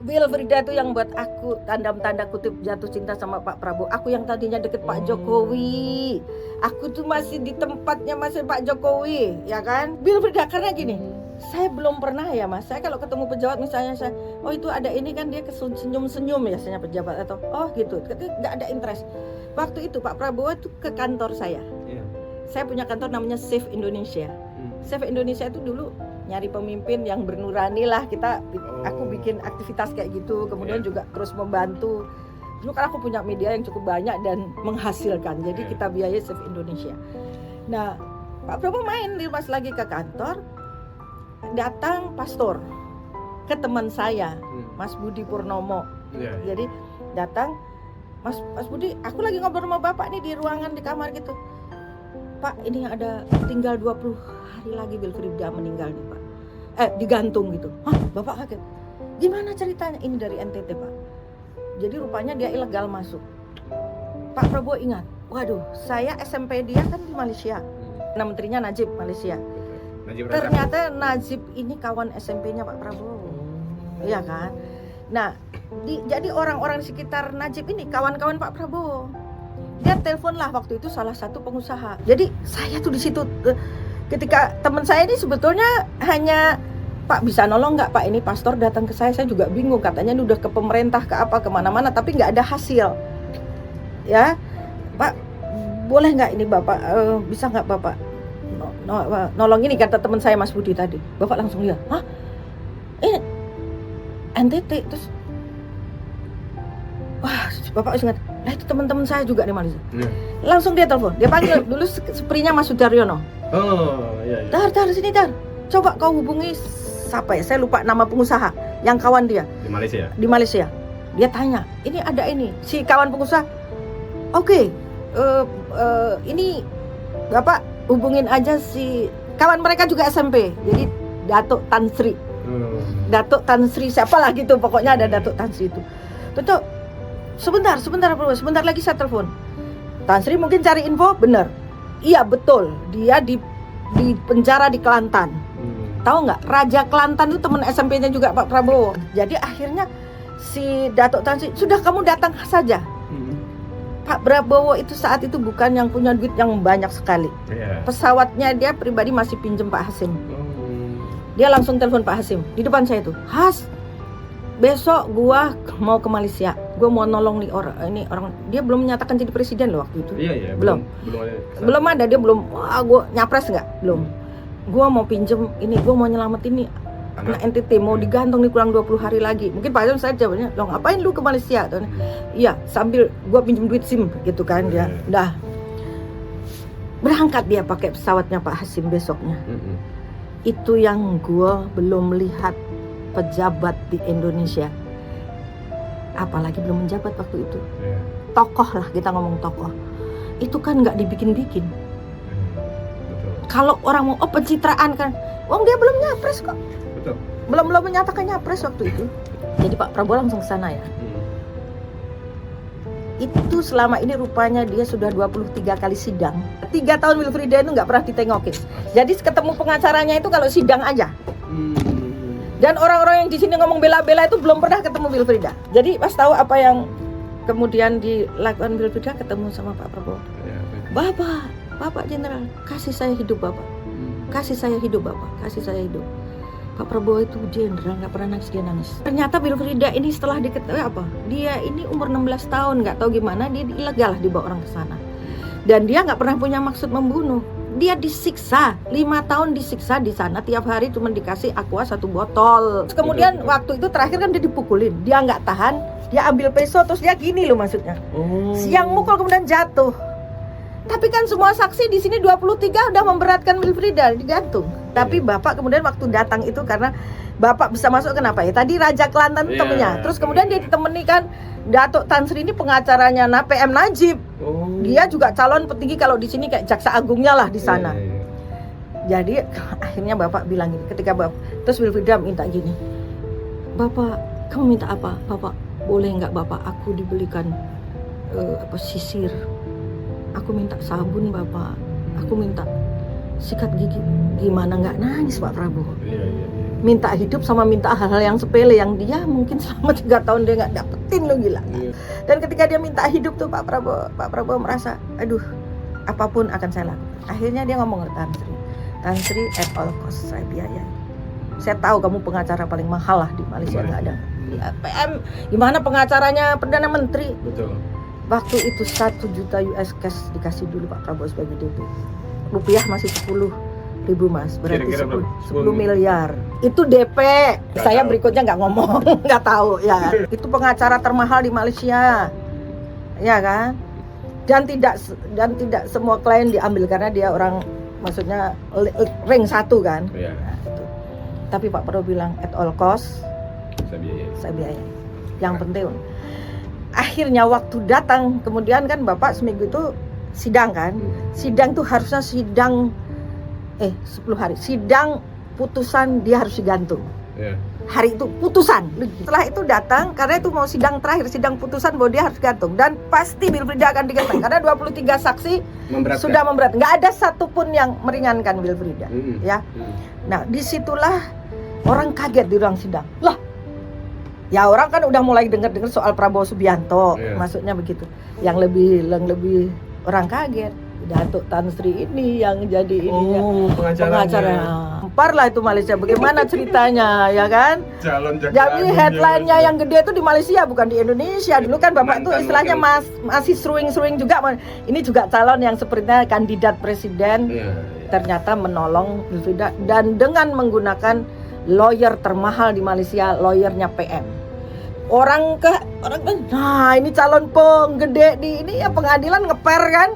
Wilfrida itu yang buat aku tanda kutip jatuh cinta sama Pak Prabowo. Aku yang tadinya deket Pak Jokowi, aku tuh masih di tempatnya masih Pak Jokowi, ya kan? Wilfrida karena gini, saya belum pernah ya mas. Saya kalau ketemu pejabat misalnya saya, oh itu ada ini kan dia senyum-senyum biasanya pejabat atau oh gitu, nggak ada interest. Waktu itu Pak Prabowo tuh ke kantor saya. Saya punya kantor namanya Save Indonesia. Save Indonesia itu dulu nyari pemimpin yang bernurani lah aku bikin aktivitas kayak gitu, kemudian juga terus membantu. Dulu kan aku punya media yang cukup banyak dan menghasilkan, jadi kita biayai Save Indonesia. Nah Pak Prabowo main pas lagi ke kantor, datang pastor ke teman saya Mas Budi Purnomo. Jadi datang Mas Budi, aku lagi ngobrol sama bapak nih di ruangan di kamar gitu. Pak, ini ada tinggal 20 hari lagi Wilfrida meninggal nih Pak. Digantung gitu. Hah, bapak kaget. Gimana ceritanya? Ini dari NTT Pak. Jadi rupanya dia ilegal masuk. Pak Prabowo ingat, waduh, saya SMP dia kan di Malaysia. Nah, menterinya Najib Malaysia. Ternyata Najib ini kawan SMP-nya Pak Prabowo. Iya kan? Nah, jadi orang-orang di sekitar Najib ini kawan-kawan Pak Prabowo. Dia telepon lah waktu itu salah satu pengusaha. Jadi saya tuh di situ ketika teman saya ini sebetulnya hanya Pak bisa nolong nggak Pak, ini pastor datang ke saya juga bingung, katanya ini udah ke pemerintah ke apa kemana-mana tapi nggak ada hasil. Ya Pak, boleh nggak ini Bapak bisa nggak Bapak nolong ini, kata teman saya Mas Budi tadi. Bapak langsung lihat, hah ini NTT. Terus wah Bapak ingat, nah itu teman-teman saya juga di Malaysia. Langsung dia telepon, dia panggil dulu seprinya Mas Sudaryono. Oh iya. Dar sini Dar, coba kau hubungi siapa ya, saya lupa nama pengusaha yang kawan dia di Malaysia. Dia tanya, ini ada ini si kawan pengusaha. Oke, ini Bapak hubungin aja si kawan mereka juga SMP, jadi Datuk Tan Sri. Datuk Tan Sri siapalah gitu, pokoknya ada Datuk Tan Sri itu. Betul. Sebentar lagi saya telepon. Tan Sri mungkin cari info, benar. Iya betul, dia di penjara di Kelantan. Tahu nggak? Raja Kelantan itu teman SMP-nya juga Pak Prabowo. Jadi akhirnya si Datuk Tan Sri, sudah kamu datang saja. Pak Prabowo itu saat itu bukan yang punya duit yang banyak sekali. Pesawatnya dia pribadi masih pinjem Pak Hasim. Dia langsung telepon Pak Hasim di depan saya tuh. Has, besok gua mau ke Malaysia, gua mau nolong nih orang dia belum menyatakan jadi presiden loh waktu itu. Belum ada, dia belum gua nyapres nggak, belum. Gua mau pinjem ini, gua mau nyelamatin nih anak NTT, mau digantung nih kurang 20 hari lagi. Mungkin Pak Hasim saya jawabnya, lo ngapain lu ke Malaysia? Iya, sambil gua pinjem duit SIM gitu kan. Dia udah berangkat, dia pakai pesawatnya Pak Hasim besoknya. Itu yang gua belum lihat pejabat di Indonesia, apalagi belum menjabat waktu itu. Tokoh lah, kita ngomong tokoh. Itu kan nggak dibikin-bikin. Kalau orang mau pencitraan kan, wong dia belum nyapres kok. Belum menyatakan nyapres waktu itu. Jadi Pak Prabowo langsung ke sana ya. Itu selama ini rupanya dia sudah 23 kali sidang. 3 tahun Wilfrida itu nggak pernah ditengokin. Jadi ketemu pengacaranya itu kalau sidang aja. Dan orang-orang yang di sini ngomong bela-bela itu belum pernah ketemu Wilfrida. Jadi pas tahu apa yang kemudian dilakukan Wilfrida, ketemu sama Pak Prabowo. Bapak Jenderal, kasih saya hidup Bapak. Kasih saya hidup Bapak, kasih saya hidup. Pak Prabowo itu jenderal, nggak pernah nangis, dia nangis. Ternyata Wilfrida ini setelah diketahui apa? Dia ini umur 16 tahun, nggak tahu gimana dia ilegal lah dibawa orang ke sana. Dan dia nggak pernah punya maksud membunuh. Dia disiksa, 5 tahun disiksa di sana, tiap hari cuma dikasih aqua 1 botol. Terus kemudian waktu itu terakhir kan dia dipukulin, dia nggak tahan, dia ambil pisau terus dia gini loh maksudnya. Siang mukul kemudian jatuh. Tapi kan semua saksi di sini 23 udah memberatkan Wilfrida, digantung. Tapi Bapak kemudian waktu datang itu karena Bapak bisa masuk, kenapa ya? Tadi Raja Kelantan temennya. Terus kemudian dia ditemani kan Datuk Tan Sri ini pengacaranya PM Najib. Dia juga calon petinggi kalau di sini kayak jaksa agungnya lah di sana. Jadi akhirnya Bapak bilang gini, ketika Bapak terus Wilfrida minta gini, Bapak kamu minta apa? Bapak boleh nggak Bapak aku dibelikan sisir? Aku minta sabun Bapak, aku minta sikat gigi. Gimana nggak nangis Pak Prabowo? minta hidup sama minta hal-hal yang sepele yang dia mungkin selama 3 tahun dia nggak dapetin, lo gila. Dan ketika dia minta hidup tuh Pak Prabowo merasa, aduh, apapun akan saya lakukan. Akhirnya dia ngomong ke Tan Sri at all cost saya biayai. Saya tahu kamu pengacara paling mahal lah di Malaysia, nggak ada. Ya, PM, gimana pengacaranya Perdana Menteri? Betul. Waktu itu 1 juta US cash dikasih dulu Pak Prabowo sebagai DP. Rupiah masih 10.000 Mas, berarti Kira-kira 10 miliar. Itu DP. Saya berikutnya nggak ngomong, nggak tahu ya. Itu pengacara termahal di Malaysia, ya kan? Dan tidak semua klien diambil karena dia orang, maksudnya ring 1 kan. Iya. Nah, itu. Tapi Pak Prabowo bilang at all cost saya biayai. Yang penting. Akhirnya waktu datang, kemudian kan Bapak seminggu itu sidang kan. Sidang tuh harusnya 10 hari. Sidang putusan dia harus digantung. Yeah. Hari itu putusan. Setelah itu datang, karena itu mau sidang terakhir, sidang putusan bahwa dia harus gantung. Dan pasti Wilfrieda akan digantung karena 23 saksi sudah memberatkan. Nggak ada satupun yang meringankan Wilfrieda. Ya. Nah, disitulah orang kaget di ruang sidang. Lah, ya orang kan udah mulai dengar soal Prabowo Subianto, maksudnya begitu. Yang lebih orang kaget. Datuk Tan Sri ini yang jadi pengacara. Empar lah itu Malaysia. Bagaimana ceritanya, ya kan? Jadi headline-nya yang gede itu di Malaysia, bukan di Indonesia. Dulu kan Bapak itu istilahnya masih seruing juga. Ini juga calon yang sepertinya kandidat presiden. Ternyata menolong Wilfrieda dan dengan menggunakan lawyer termahal di Malaysia, lawyernya PM. Orang kan, nah ini calon penggede di ini ya pengadilan ngeper kan.